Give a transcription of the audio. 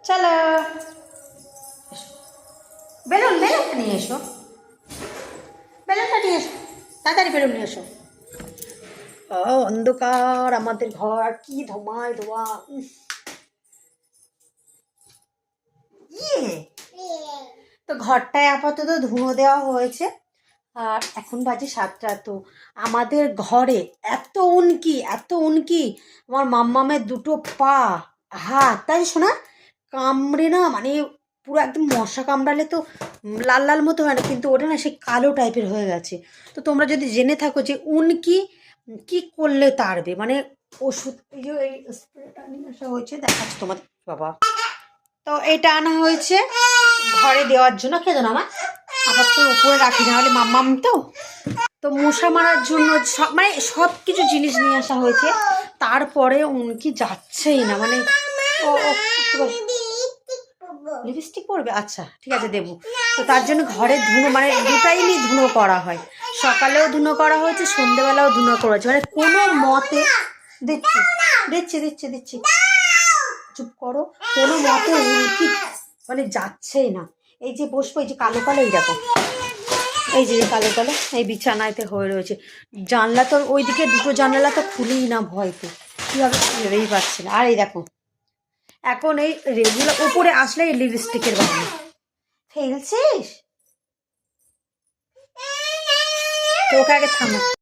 চলো বেলুনটা নিয়ে এসো, বেলুনটা নিয়ে এসো, তাড়াতাড়ি বেলুন নিয়ে এসো। অন্ধকার আমাদের ঘর, কি ধোঁয়ায় ধোঁয়া। তো ঘরটায় আপাতত ধুনো দেওয়া হয়েছে। আর এখন বাজে 7টা। তো আমাদের ঘরে এত উনকি, এত উনকি, আমার মাম্মামের দুটো পা, হাত, তাই শোনা কামড়ে না, মানে পুরো একদম মশা কামড়ালে তো লাল লাল মতো হয় না, কিন্তু ওটা না সেই কালো টাইপের হয়ে গেছে। তো তোমরা যদি জেনে থাকো যে উনকি কি করলে তাড়বে, মানে ওষুধ, এই যে এই স্প্রেটা নিয়ে আসা হয়েছে, দেখাচ্ছি তোমাদের। বাবা, তো এটা আনা হয়েছে ঘরে দেওয়ার জন্য। খেতো না আমার আপাতত উপরে রাখি, না হলে মাম্মাম তো তো মশা মারার জন্য মানে সব কিছু জিনিস নিয়ে আসা হয়েছে। তারপরে উনকি যাচ্ছেই না, মানে ও লিপস্টিক পরবে, আচ্ছা ঠিক আছে দেবো। তো তার জন্য ঘরে ধুনো, মানে 2 টাইমই ধুনো করা হয়, সকালেও ধুনো করা হয়েছে, সন্ধ্যেবেলাও ধুনো করা হয়েছে, মানে কোনো মতে দিচ্ছি দিচ্ছি দিচ্ছি দিচ্ছি, চুপ করো। কোনো মতে উনকি মানে যাচ্ছেই না। এই যে বসবো, এই যে কালো কালো, এই দেখো, এই যে কালো কালো এই বিছানায়তে হয়ে রয়েছে। জানলা তো ওইদিকে 2টো জানালা তো খুলেই না ভয়তে, কীভাবে ভেবেই পাচ্ছি না। আর এই দেখো এখন এই রেগুলার উপরে আসলে এই লিপস্টিকের বানানো ফেলছিস, তো ওকে আগে থামো।